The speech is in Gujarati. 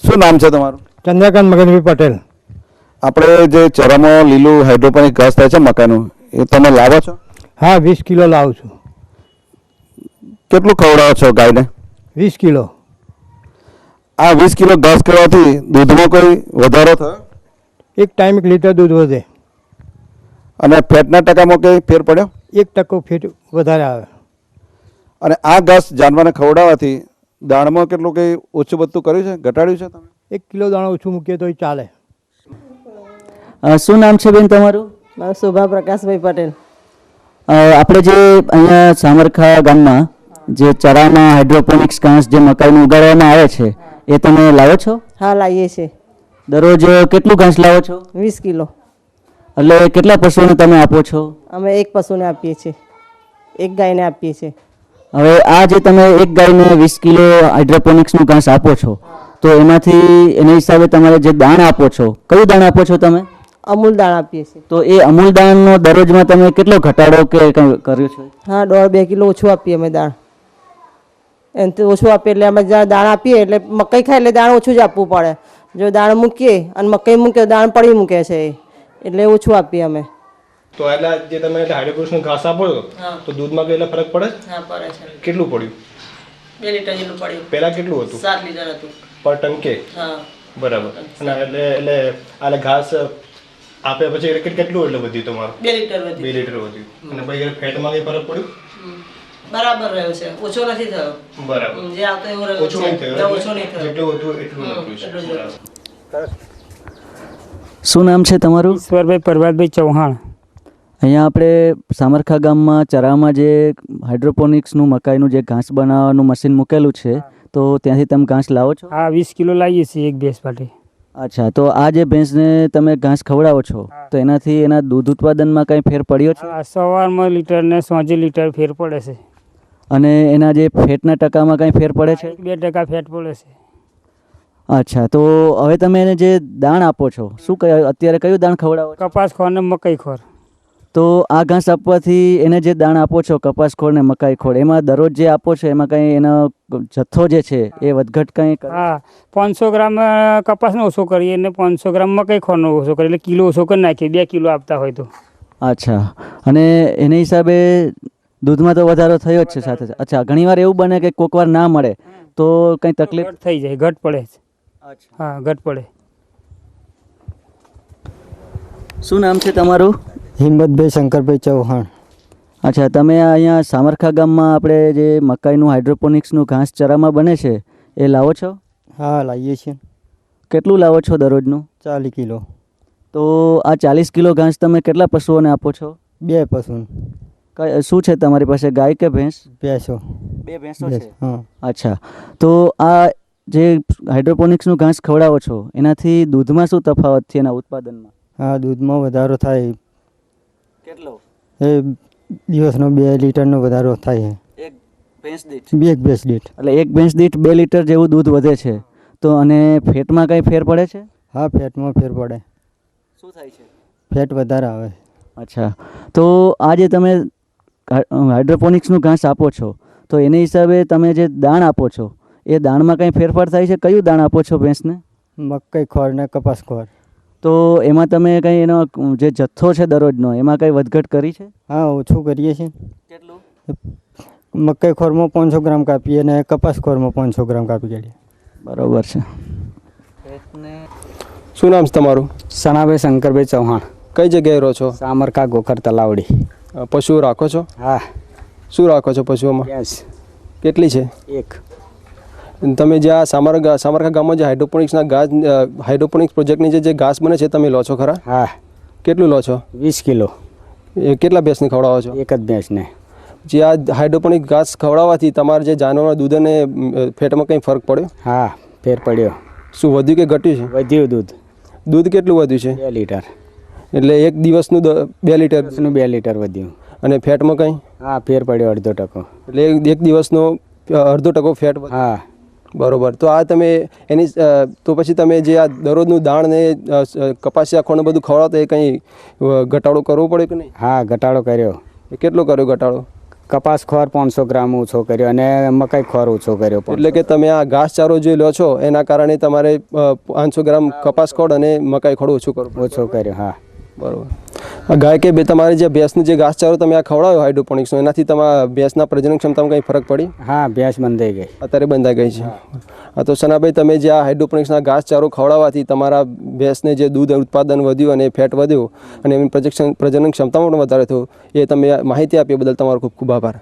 શું નામ છે તમારું? ચંદ્રકાંત મગનભાઈ પટેલ. આપણે જે ચરામાં લીલું હાઇડ્રોપોનિક ઘાસ થાય છે મકાઈનું, એ તમે લાવો છો? હા, 20 કિલો લાવું છું. કેટલું ખવડાવો છો ગાયને? 20 કિલો. આ 20 કિલો ઘાસ ખવડાવવાથી દૂધમાં કોઈ વધારો થયો? એક ટાઈમ 1 લીટર દૂધ વધે. અને ફેટના ટકામાં કંઈ ફેર પડ્યો? 1% ફેટ વધારે આવે. અને આ ઘાસ જાનવરને ખવડાવવાથી દાણમાં કેટલું કંઈ ઓછું બધું કર્યું છે, ઘટાડ્યું છે તમે? 1 કિલો દાણો ઓછું મૂકીએ તો ચાલે. શું નામ છે બેન તમારું? મારું શોભા પ્રકાશભાઈ પટેલ. આપણે જે અહીંયા સામરખા ગામમાં જે ચરામાં હાઇડ્રોપોનિક્સ ઘાસ જે મકાઈનું ઉગાડવામાં આવે છે એ તમે લાવો છો? હા, લાવીએ છીએ. દરરોજ કેટલું ઘાસ લાવો છો? 20 કિલો. એટલે કેટલા પશુઓને તમે આપો છો? અમે એક પશુને આપીએ છીએ, એક ગાયને આપીએ છીએ. હવે આ જે તમે એક ગાયને 20 કિલો હાઇડ્રોપોનિક્સનું ઘાસ આપો છો તો એમાંથી એના હિસાબે તમારે જે દાણ આપો છો, કયું દાણ આપો છો તમે? અમૂલ દાણ આપીએ છીએ. તો એ અમૂલ દાણનો દરરોજમાં તમે કેટલો ઘટાડો કે કંઈ કર્યો છે? હા, 1.5-2 કિલો ઓછું આપીએ અમે દાણ. એનાથી ઓછું આપીએ એટલે અમે જ્યાં દાણ આપીએ એટલે મકાઈ ખાય એટલે દાણ ઓછું જ આપવું પડે. જો દાણ મૂકીએ અને મકાઈ મૂકીએ દાણ પડી મૂકે છે એટલે ઓછું આપીએ અમે. તો એટલે જે તમે હાઇડ્રોપોનિક્સનું ઘાસ આપો છો તો દૂધમાં કેટલો ફરક પડે? હા, પડે છે. કેટલું પડ્યું? 2 લીટર જેટલું પડ્યું. પહેલાં કેટલું હતું? 7 લીટર હતું પર ટંકે? હા, બરાબર. અને એટલે ઘાસ આપ્યા પછી કેટલું એટલે વધ્યું તમારું? 2 લીટર વધ્યું. 2 લીટર વધ્યું. અને ભાઈ ફેટમાં કંઈ ફરક પડ્યો? બરાબર રહ્યો છે, ઓછો નથી થયો. બરાબર. જે આવતો એવો રહ્યો ઓછું નહીં છે. થયું? ઓછો નહીં થયો. જેટલું હતું એટલું નતું છે. બરાબર. શું નામ છે તમારું? ઈશ્વરભાઈ પરવાતભાઈ ચૌહાણ. અહીંયા આપણે સામરખા ગામમાં ચરામાં જે હાઇડ્રોપોનિક્સનું મકાઈનું જે ઘાસ બનાવવાનું મશીન મૂકેલું છે તો ત્યાંથી તમે ઘાસ લાવો છો? હા, 20 કિલો લાવીએ છીએ એક ભેંસ માટે. અચ્છા, તો આ જે ભેંસને તમે ઘાસ ખવડાવો છો તો એનાથી એના દૂધ ઉત્પાદનમાં કંઈ ફેર પડ્યો છે? હા, સવારમાં લીટર ને સાંજે લીટર ફેર પડે છે. અને એના જે ફેટના ટકામાં કંઈ ફેર પડે છે? 2% ફેટ પડે છે. અચ્છા, તો હવે તમે એને જે દાણ આપો છો શું અત્યારે કયું દાણ ખવડાવો છો? કપાસ ખોર ને મકાઈ ખોર. તો આ ઘાસ આપવાથી એને જે દાણ આપો છો કપાસ ખોળ ને મકાઈ ખોળ, એમાં દરરોજ જે આપો છો એમાં કંઈ એનો જથ્થો જે છે એ વધઘટ કંઈ? હા, 500 ગ્રામ કપાસનો ઓછો કરીએ અને 500 ગ્રામ મકાઈ ખોરનો ઓછો કરીએ એટલે કિલો ઓછો કરી નાખીએ 2 કિલો આપતા હોય તો. અચ્છા, અને એને હિસાબે દૂધમાં તો વધારો થયો જ છે સાથે. અચ્છા, ઘણીવાર એવું બને કે કોઈક વાર ના મળે તો કંઈ તકલીફ ઘટ થઈ જાય, ઘટ પડે. હા, ઘટ પડે. શું નામ છે તમારું? હિંમતભાઈ શંકરભાઈ ચૌહાણ. અચ્છા, તમે અહીંયા સામરખા ગામમાં આપણે જે મકાઈનું હાઇડ્રોપોનિક્સનું ઘાસ ચરામાં બને છે એ લાવો છો? હા, લાવીએ છીએ. કેટલું લાવો છો દરરોજનું? 40 કિલો. તો આ 40 કિલો ઘાસ તમે કેટલા પશુઓને આપો છો? 2 પશુ. શું છે તમારી પાસે, ગાય કે ભેંસ? ભેંસો. 2 ભેંસો છે. હા. અચ્છા, તો આ જે હાઇડ્રોપોનિક્સનું ઘાસ ખવડાવો છો એનાથી દૂધમાં શું તફાવત છે એના ઉત્પાદનમાં? હા, દૂધમાં વધારો થાય. કેટલો? એ દિવસનો 2 લીટરનો વધારો થાય છે. એક ભેંસ દીઠ? એક ભેંસ દીઠ. એટલે એક ભેંસ દીઠ 2 લીટર જેવું દૂધ વધે છે. તો અને ફેટમાં કંઈ ફેર પડે છે? હા, ફેટમાં ફેર પડે. શું થાય છે? ફેટ વધારે આવે. અચ્છા, તો આ જે તમે હાઇડ્રોપોનિક્સનું ઘાસ આપો છો તો એને હિસાબે તમે જે દાણ આપો છો એ દાણમાં કંઈ ફેરફાર થાય છે? કયું દાણ આપો છો ભેંસને? મકાઈ ખોર ને કપાસ ખોર. તો એમાં તમે કંઈ એનો જે જથ્થો છે દરરોજનો એમાં કંઈ વધઘટ કરી છે? હા, ઓછું કરીએ છીએ. કેટલું? મકાઈ ખોરમાં 500 ગ્રામ કાપીએ અને કપાસ ખોરમાં 500 ગ્રામ કાપી કાઢીએ. બરાબર છે. શું નામ છે તમારું? સનાભાઈ શંકરભાઈ ચૌહાણ. કઈ જગ્યાએ રહો છો? સામરખા ગોખર તલાવડી. પશુઓ રાખો છો? હા. શું રાખો છો પશુઓમાં? ભેંસ કેટલી છે? 1. તમે જે આ સામરખા ગામમાં જે હાઇડ્રોપોનિક્સના ઘાસ હાઇડ્રોપોનિક્સ પ્રોજેક્ટની જે ઘાસ બને છે તમે લો છો ખરા? હા. કેટલું લો છો? 20 કિલો. એ કેટલા ભેંસને ખવડાવો છો? એક જ ભેંસને. જે આ હાઇડ્રોપોનિક ઘાસ ખવડાવવાથી તમારે જે જાનવરના દૂધ અને ફેટમાં કંઈ ફરક પડ્યો? હા, ફેર પડ્યો. શું વધ્યું કે ઘટ્યું છે? વધ્યું દૂધ. દૂધ કેટલું વધ્યું છે? 2 લીટર. એટલે એક દિવસનું 2 લીટર? 2 લીટર વધ્યું. અને ફેટમાં કંઈ? હા, ફેર પડ્યો 0.5%. એટલે એક દિવસનો 0.5% ફેટ વધ્યો. હા. બરોબર. તો આ તમે એની તો પછી તમે જે આ દરરોજનું દાણ ને કપાસિયા ખોળ ને બધું ખવડાવતો એ કંઈ ઘટાડો કરવો પડે કે નહીં? હા, ઘટાડો કર્યો. કેટલો કર્યો ઘટાડો? કપાસ ખોર 500 ગ્રામ ઓછો કર્યો અને મકાઈ ખોર ઓછો કર્યો એટલે કે તમે આ ઘાસચારો જે લો છો એના કારણે તમારે 500 ગ્રામ કપાસ ખોળ અને મકાઈ ખોળ ઓછું કરવું પડે. ઓછો કર્યો. હા બરોબર. આ ગાય કે બે તમારે જે ભેંસનું જે ઘાસચારો તમે આ ખવડાવ્યો હાઇડ્રોપોનિક્સનો એનાથી તમારા ભેંસના પ્રજનન ક્ષમતામાં કંઈ ફરક પડી? હા ભેંસ બંધાઈ ગઈ. અત્યારે બંધાઈ ગઈ છે. હા તો સનાભાઈ તમે જે આ હાઇડ્રોપોનિક્સના ઘાસચારો ખવડાવવાથી તમારા ભેંસને જે દૂધ ઉત્પાદન વધ્યું અને ફેટ વધ્યું અને એમની પ્રજનન ક્ષમતામાં પણ વધારે થયું, એ તમે માહિતી આપી બદલ તમારો ખૂબ ખૂબ આભાર.